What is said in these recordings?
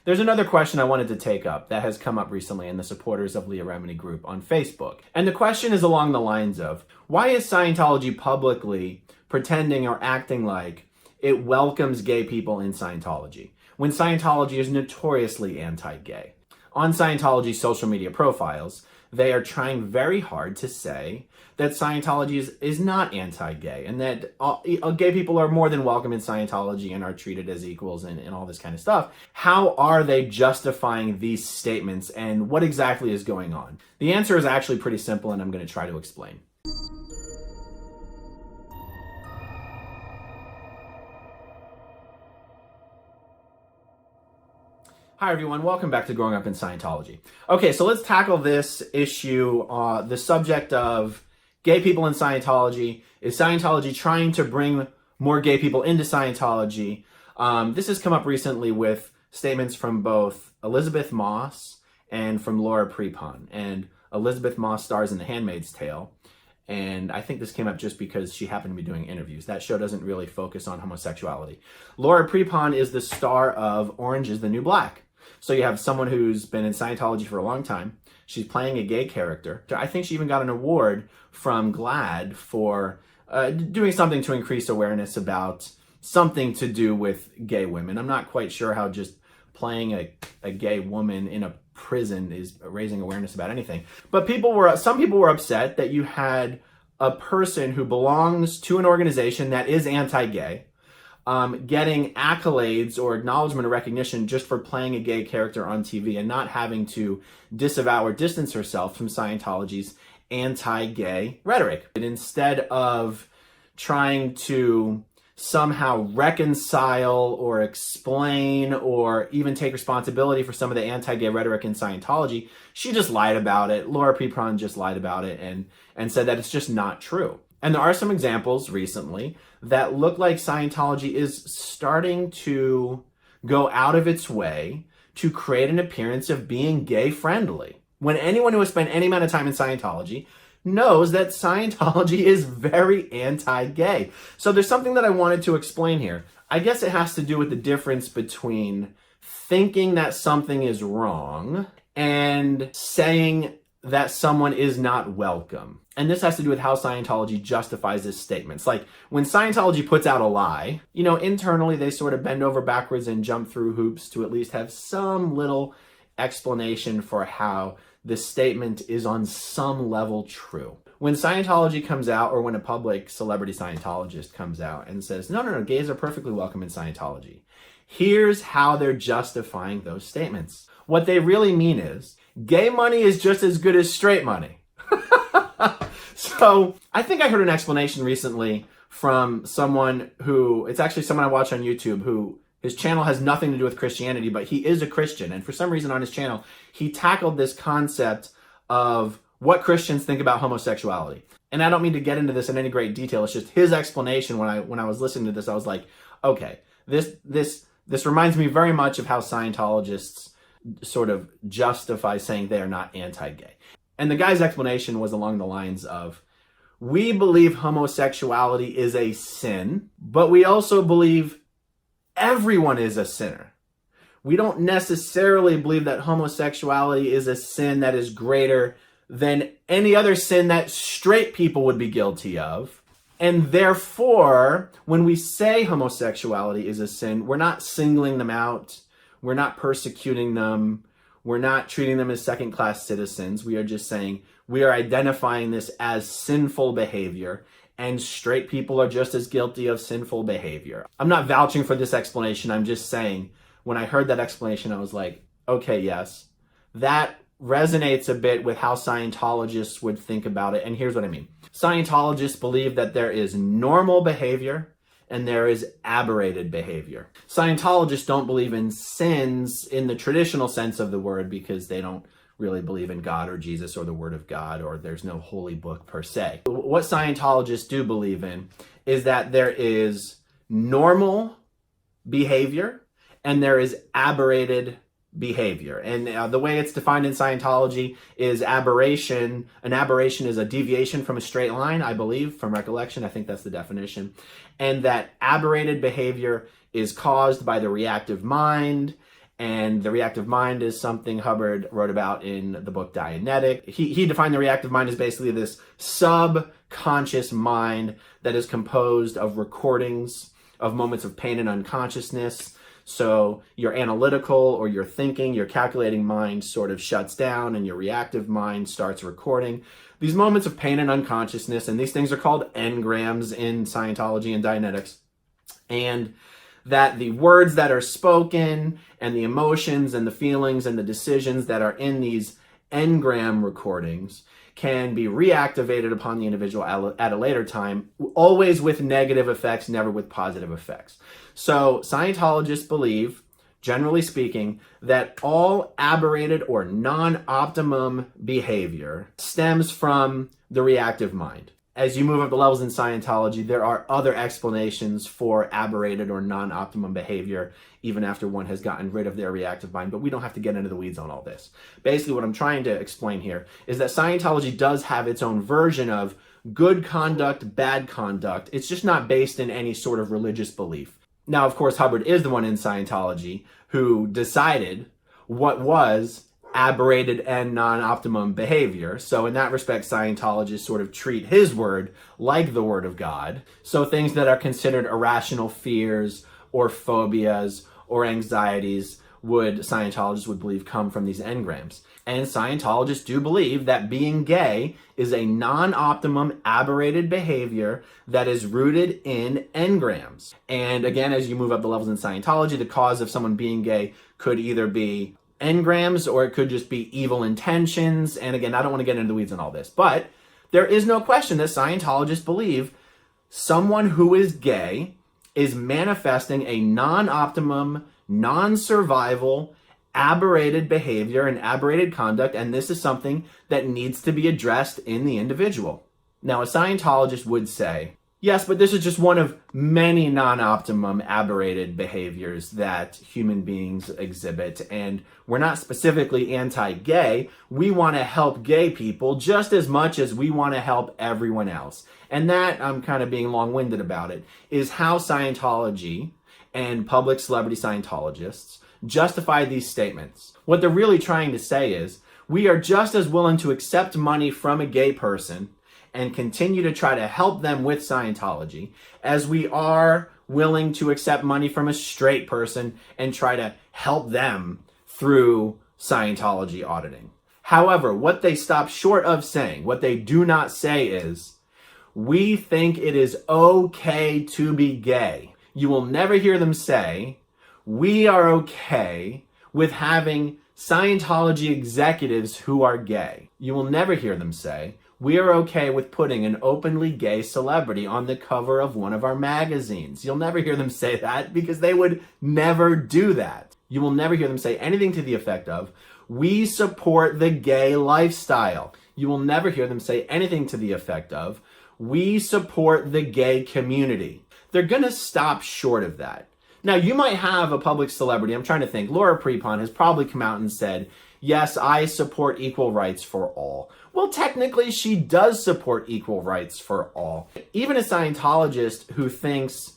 There's another question I wanted to take up that has come up recently in the supporters of Leah Remini group on Facebook. And the question is along the lines of, why is Scientology publicly pretending or acting like it welcomes gay people in Scientology, when Scientology is notoriously anti-gay? On Scientology's social media profiles, they are trying very hard to say that Scientology is not anti-gay and that gay people are more than welcome in Scientology and are treated as equals and all this kind of stuff. How are they justifying these statements, and what exactly is going on? The answer is actually pretty simple, and I'm going to try to explain. Hi everyone, welcome back to Growing Up in Scientology. Okay, so let's tackle this issue, the subject of gay people in Scientology. Is Scientology trying to bring more gay people into Scientology? This has come up recently with statements from both Elizabeth Moss and from Laura Prepon. And Elizabeth Moss stars in The Handmaid's Tale. And I think this came up just because she happened to be doing interviews. That show doesn't really focus on homosexuality. Laura Prepon is the star of Orange is the New Black. So you have someone who's been in Scientology for a long time. She's playing a gay character. I think she even got an award from GLAAD for doing something to increase awareness about something to do with gay women. I'm not quite sure how just playing a gay woman in a prison is raising awareness about anything. But some people were upset that you had a person who belongs to an organization that is anti-gay getting accolades or acknowledgement or recognition just for playing a gay character on TV and not having to disavow or distance herself from Scientology's anti-gay rhetoric. And instead of trying to somehow reconcile or explain or even take responsibility for some of the anti-gay rhetoric in Scientology, she just lied about it. Laura Prepon just lied about it and said that it's just not true. And there are some examples recently that look like Scientology is starting to go out of its way to create an appearance of being gay friendly. When anyone who has spent any amount of time in Scientology knows that Scientology is very anti-gay. So there's something that I wanted to explain here. I guess it has to do with the difference between thinking that something is wrong and saying that someone is not welcome. And this has to do with how Scientology justifies its statements. Like when Scientology puts out a lie, internally they sort of bend over backwards and jump through hoops to at least have some little explanation for how the statement is on some level true. When Scientology comes out, or when a public celebrity Scientologist comes out and says, no, gays are perfectly welcome in Scientology, here's how they're justifying those statements. What they really mean is, gay money is just as good as straight money. So I think I heard an explanation recently from someone it's actually someone I watch on YouTube who his channel has nothing to do with Christianity, but he is a Christian. And for some reason on his channel, he tackled this concept of what Christians think about homosexuality. And I don't mean to get into this in any great detail. It's just his explanation. When I was listening to this, I was like, okay, this reminds me very much of how Scientologists sort of justify saying they are not anti-gay. And the guy's explanation was along the lines of, we believe homosexuality is a sin, but we also believe everyone is a sinner. We don't necessarily believe that homosexuality is a sin that is greater than any other sin that straight people would be guilty of. And therefore, when we say homosexuality is a sin, we're not singling them out. We're not persecuting them. We're not treating them as second-class citizens. We are just saying we are identifying this as sinful behavior, and straight people are just as guilty of sinful behavior. I'm not vouching for this explanation. I'm just saying when I heard that explanation, I was like, okay, yes, that resonates a bit with how Scientologists would think about it. And here's what I mean. Scientologists believe that there is normal behavior and there is aberrated behavior. Scientologists don't believe in sins in the traditional sense of the word because they don't really believe in God or Jesus or the Word of God, or there's no holy book per se. What Scientologists do believe in is that there is normal behavior and there is aberrated behavior. And the way it's defined in Scientology is aberration. An aberration is a deviation from a straight line, I believe, from recollection. I think that's the definition. And that aberrated behavior is caused by the reactive mind And the reactive mind is something Hubbard wrote about in the book Dianetic. He defined the reactive mind as basically this subconscious mind that is composed of recordings of moments of pain and unconsciousness. So your analytical or your thinking, your calculating mind sort of shuts down and your reactive mind starts recording these moments of pain and unconsciousness. And these things are called engrams in Scientology and Dianetics. And that the words that are spoken and the emotions and the feelings and the decisions that are in these engram recordings can be reactivated upon the individual at a later time, always with negative effects, never with positive effects. So Scientologists believe, generally speaking, that all aberrated or non-optimum behavior stems from the reactive mind. As you move up the levels in Scientology, there are other explanations for aberrated or non-optimum behavior, even after one has gotten rid of their reactive mind, but we don't have to get into the weeds on all this. Basically, what I'm trying to explain here is that Scientology does have its own version of good conduct, bad conduct. It's just not based in any sort of religious belief. Now, of course, Hubbard is the one in Scientology who decided what was aberrated and non-optimum behavior. So in that respect, Scientologists sort of treat his word like the word of God. So things that are considered irrational fears or phobias or anxieties Scientologists would believe come from these engrams. And Scientologists do believe that being gay is a non-optimum aberrated behavior that is rooted in engrams. And again, as you move up the levels in Scientology, the cause of someone being gay could either be engrams or it could just be evil intentions. And again, I don't want to get into the weeds on all this, but there is no question that Scientologists believe someone who is gay is manifesting a non-optimum, non-survival, aberrated behavior and aberrated conduct, and this is something that needs to be addressed in the individual. Now, a Scientologist would say, yes, but this is just one of many non-optimum aberrated behaviors that human beings exhibit, and we're not specifically anti-gay. We want to help gay people just as much as we want to help everyone else. And that, I'm kind of being long-winded about it, is how Scientology and public celebrity Scientologists justify these statements. What they're really trying to say is, we are just as willing to accept money from a gay person and continue to try to help them with Scientology as we are willing to accept money from a straight person and try to help them through Scientology auditing. However, what they stop short of saying, what they do not say is, we think it is okay to be gay. You will never hear them say, we are okay with having Scientology executives who are gay. You will never hear them say, we are okay with putting an openly gay celebrity on the cover of one of our magazines. You'll never hear them say that because they would never do that. You will never hear them say anything to the effect of, we support the gay lifestyle. You will never hear them say anything to the effect of, we support the gay community. They're going to stop short of that. Now, you might have a public celebrity, I'm trying to think, Laura Prepon has probably come out and said, yes, I support equal rights for all. Well, technically, she does support equal rights for all. Even a Scientologist who thinks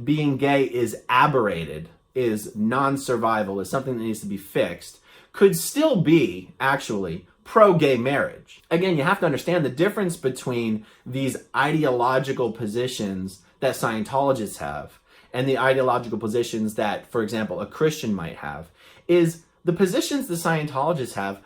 being gay is aberrated, is non-survival, is something that needs to be fixed, could still be, actually, pro-gay marriage. Again, you have to understand the difference between these ideological positions that Scientologists have and the ideological positions that, for example, a Christian might have, is the positions the Scientologists have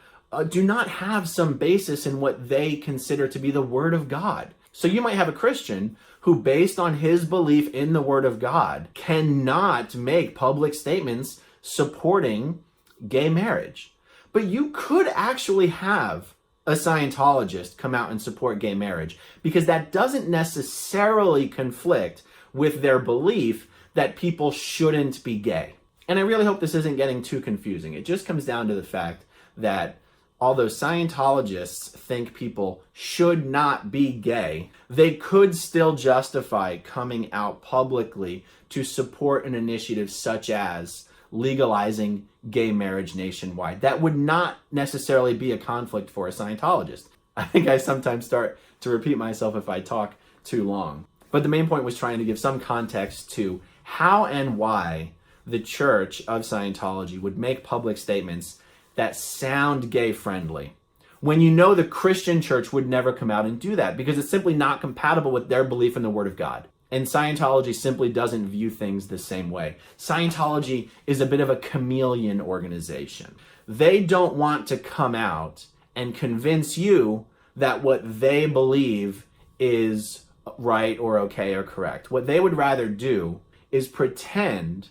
do not have some basis in what they consider to be the Word of God. So you might have a Christian who, based on his belief in the Word of God, cannot make public statements supporting gay marriage. But you could actually have a Scientologist come out and support gay marriage because that doesn't necessarily conflict with their belief that people shouldn't be gay. And I really hope this isn't getting too confusing. It just comes down to the fact that although Scientologists think people should not be gay, they could still justify coming out publicly to support an initiative such as legalizing gay marriage nationwide. That would not necessarily be a conflict for a Scientologist. I think I sometimes start to repeat myself if I talk too long. But the main point was trying to give some context to how and why the Church of Scientology would make public statements that sound gay friendly, when you know the Christian church would never come out and do that because it's simply not compatible with their belief in the Word of God. And Scientology simply doesn't view things the same way. Scientology is a bit of a chameleon organization. They don't want to come out and convince you that what they believe is right or okay or correct. What they would rather do is pretend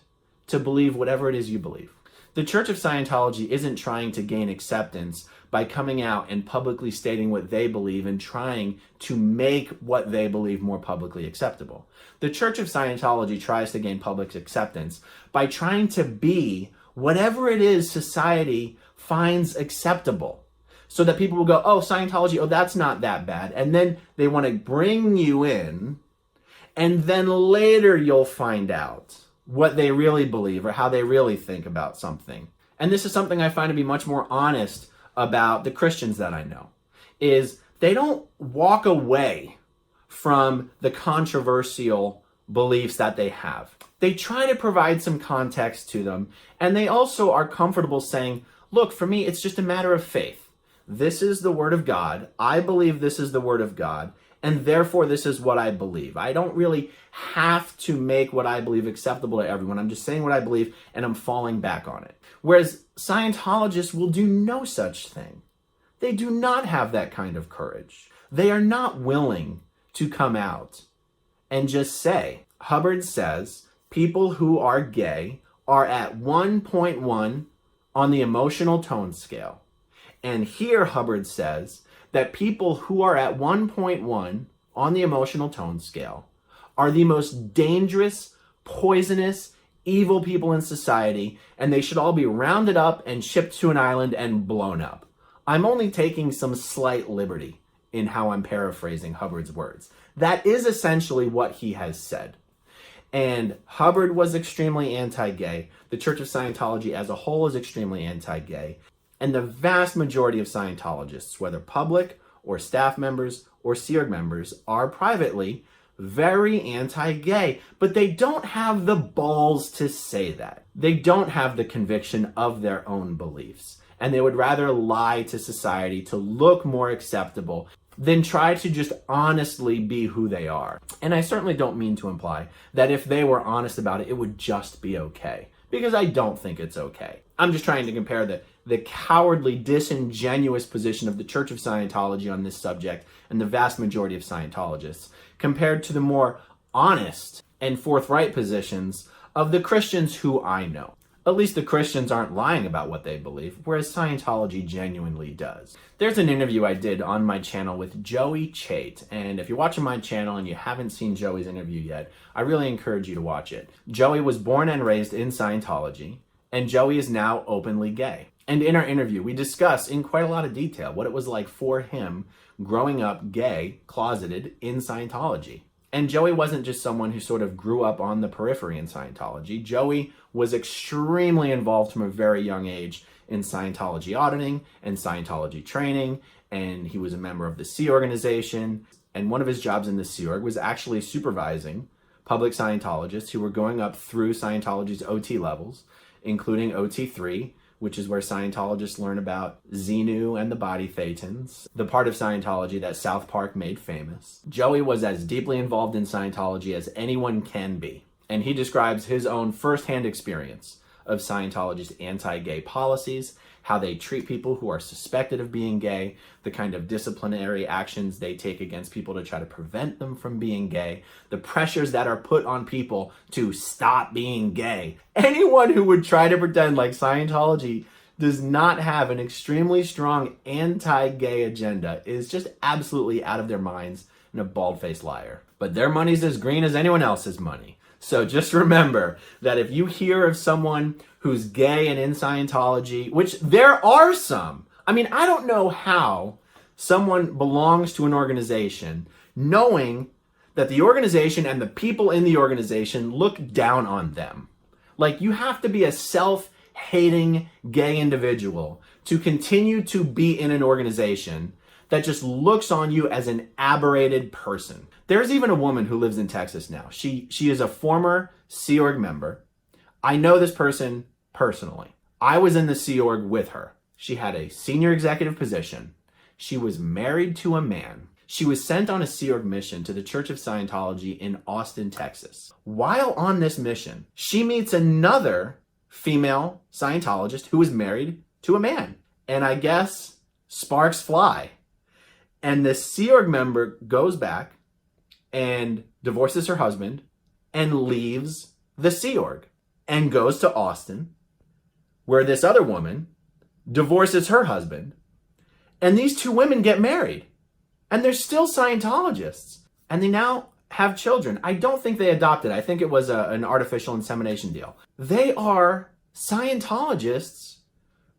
to believe whatever it is you believe. The Church of Scientology isn't trying to gain acceptance by coming out and publicly stating what they believe and trying to make what they believe more publicly acceptable. The Church of Scientology tries to gain public acceptance by trying to be whatever it is society finds acceptable, so that people will go, oh, Scientology, oh, that's not that bad. And then they want to bring you in, and then later you'll find out what they really believe or how they really think about something. And this is something I find to be much more honest about the Christians that I know, is they don't walk away from the controversial beliefs that they have. They try to provide some context to them, and they also are comfortable saying, look, for me, it's just a matter of faith. This is the Word of God. I believe this is the Word of God, and therefore this is what I believe. I don't really have to make what I believe acceptable to everyone. I'm just saying what I believe, and I'm falling back on it. Whereas Scientologists will do no such thing. They do not have that kind of courage. They are not willing to come out and just say, Hubbard says people who are gay are at 1.1 on the emotional tone scale. And here Hubbard says that people who are at 1.1 on the emotional tone scale are the most dangerous, poisonous, evil people in society, and they should all be rounded up and shipped to an island and blown up. I'm only taking some slight liberty in how I'm paraphrasing Hubbard's words. That is essentially what he has said. And Hubbard was extremely anti-gay. The Church of Scientology as a whole is extremely anti-gay. And the vast majority of Scientologists, whether public or staff members or Sea Org members, are privately very anti-gay, but they don't have the balls to say that. They don't have the conviction of their own beliefs, and they would rather lie to society to look more acceptable than try to just honestly be who they are. And I certainly don't mean to imply that if they were honest about it, it would just be okay, because I don't think it's okay. I'm just trying to compare the cowardly, disingenuous position of the Church of Scientology on this subject and the vast majority of Scientologists compared to the more honest and forthright positions of the Christians who I know. At least the Christians aren't lying about what they believe, whereas Scientology genuinely does. There's an interview I did on my channel with Joey Chait, and if you're watching my channel and you haven't seen Joey's interview yet, I really encourage you to watch it. Joey was born and raised in Scientology, and Joey is now openly gay. And in our interview, we discuss in quite a lot of detail what it was like for him growing up gay, closeted in Scientology. And Joey wasn't just someone who sort of grew up on the periphery in Scientology. Joey was extremely involved from a very young age in Scientology auditing and Scientology training, and he was a member of the Sea Organization. And one of his jobs in the Sea Org was actually supervising public Scientologists who were going up through Scientology's OT levels, including OT3, which is where Scientologists learn about Xenu and the body thetans, the part of Scientology that South Park made famous. Joey was as deeply involved in Scientology as anyone can be, and he describes his own firsthand experience of Scientology's anti-gay policies, how they treat people who are suspected of being gay, the kind of disciplinary actions they take against people to try to prevent them from being gay, the pressures that are put on people to stop being gay. Anyone who would try to pretend like Scientology does not have an extremely strong anti-gay agenda is just absolutely out of their minds and a bald-faced liar. But their money's as green as anyone else's money. So just remember that if you hear of someone who's gay and in Scientology, which there are some, I mean, I don't know how someone belongs to an organization knowing that the organization and the people in the organization look down on them. Like, you have to be a self-hating gay individual to continue to be in an organization that just looks on you as an aberrated person. There's even a woman who lives in Texas now. She is a former Sea Org member. I know this person personally. I was in the Sea Org with her. She had a senior executive position. She was married to a man. She was sent on a Sea Org mission to the Church of Scientology in Austin, Texas. While on this mission, she meets another female Scientologist who was married to a man. And I guess sparks fly. And this Sea Org member goes back and divorces her husband and leaves the Sea Org and goes to Austin, where this other woman divorces her husband, and these two women get married. And they're still Scientologists. And they now have children. I don't think they adopted. I think it was an artificial insemination deal. They are Scientologists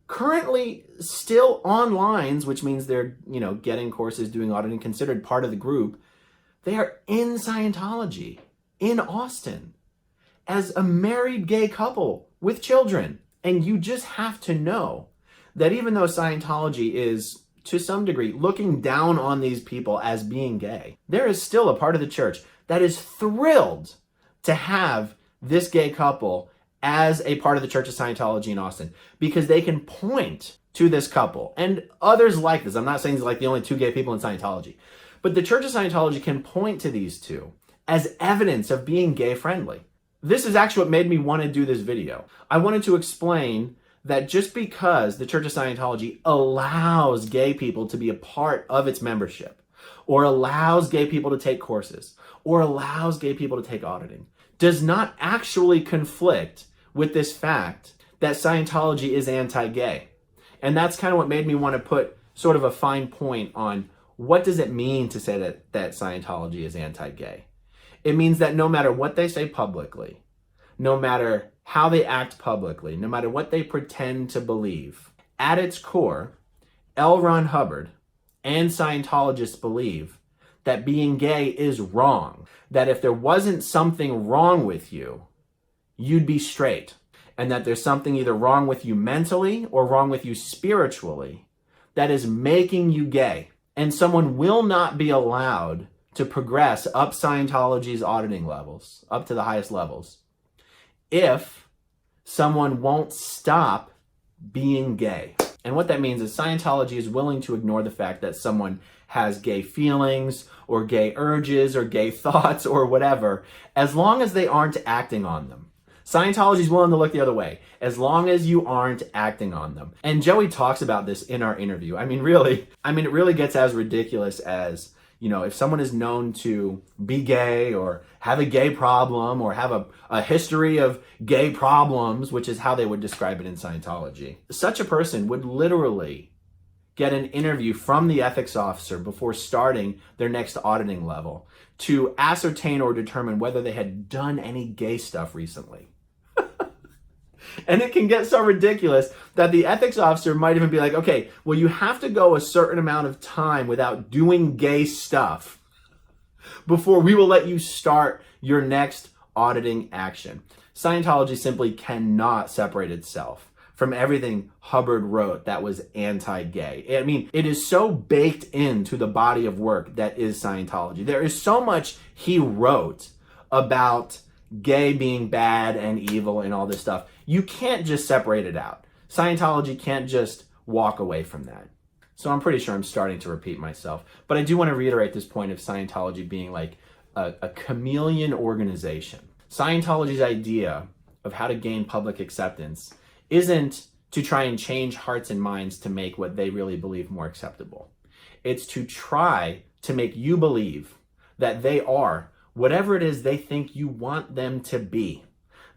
currently still on lines, which means they're, getting courses, doing auditing, considered part of the group. They are in Scientology in Austin as a married gay couple with children. And you just have to know that even though Scientology is, to some degree, looking down on these people as being gay, there is still a part of the church that is thrilled to have this gay couple as a part of the Church of Scientology in Austin, because they can point to this couple and others like this. I'm not saying it's like the only two gay people in Scientology, but the Church of Scientology can point to these two as evidence of being gay friendly. This is actually what made me want to do this video. I wanted to explain that just because the Church of Scientology allows gay people to be a part of its membership, or allows gay people to take courses, or allows gay people to take auditing, does not actually conflict with this fact that Scientology is anti-gay. And that's kind of what made me want to put sort of a fine point on what does it mean to say that Scientology is anti-gay. It means that no matter what they say publicly, no matter how they act publicly, no matter what they pretend to believe, at its core, L. Ron Hubbard and Scientologists believe that being gay is wrong. That if there wasn't something wrong with you, you'd be straight. And that there's something either wrong with you mentally or wrong with you spiritually that is making you gay. And someone will not be allowed to progress up Scientology's auditing levels, up to the highest levels, if someone won't stop being gay. And what that means is Scientology is willing to ignore the fact that someone has gay feelings or gay urges or gay thoughts or whatever, as long as they aren't acting on them. Scientology is willing to look the other way, as long as you aren't acting on them. And Joey talks about this in our interview. It really gets as ridiculous as, if someone is known to be gay or have a gay problem or have a history of gay problems, which is how they would describe it in Scientology, such a person would literally get an interview from the ethics officer before starting their next auditing level to ascertain or determine whether they had done any gay stuff recently. And it can get so ridiculous that the ethics officer might even be like, okay, well, you have to go a certain amount of time without doing gay stuff before we will let you start your next auditing action. Scientology simply cannot separate itself from everything Hubbard wrote that was anti-gay. It is so baked into the body of work that is Scientology. There is so much he wrote about gay being bad and evil and all this stuff. You can't just separate it out. Scientology can't just walk away from that. So I'm pretty sure I'm starting to repeat myself. But I do want to reiterate this point of Scientology being like a chameleon organization. Scientology's idea of how to gain public acceptance isn't to try and change hearts and minds to make what they really believe more acceptable. It's to try to make you believe that they are whatever it is they think you want them to be.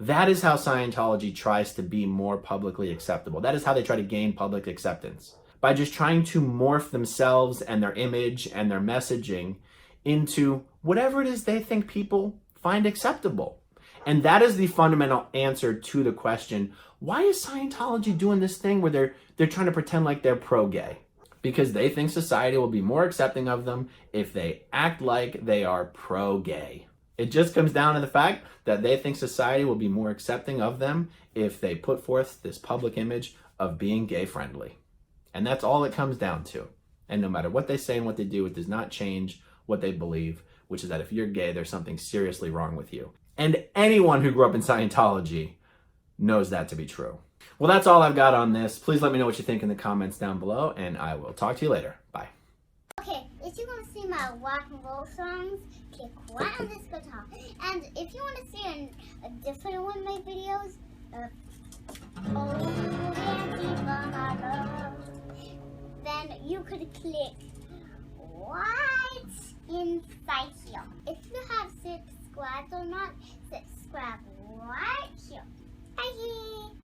That is how Scientology tries to be more publicly acceptable. That is how they try to gain public acceptance. By just trying to morph themselves and their image and their messaging into whatever it is they think people find acceptable. And that is the fundamental answer to the question, why is Scientology doing this thing where they're trying to pretend like they're pro-gay? Because they think society will be more accepting of them if they act like they are pro-gay. It just comes down to the fact that they think society will be more accepting of them if they put forth this public image of being gay friendly. And that's all it comes down to. And no matter what they say and what they do, it does not change what they believe, which is that if you're gay, there's something seriously wrong with you. And anyone who grew up in Scientology knows that to be true. Well, that's all I've got on this. Please let me know what you think in the comments down below, and I will talk to you later. Bye. Okay, if you want to see my rock and roll songs, click right on this guitar. And if you want to see a different one of my videos, then you could click right inside here. If you have subscribed or not, subscribe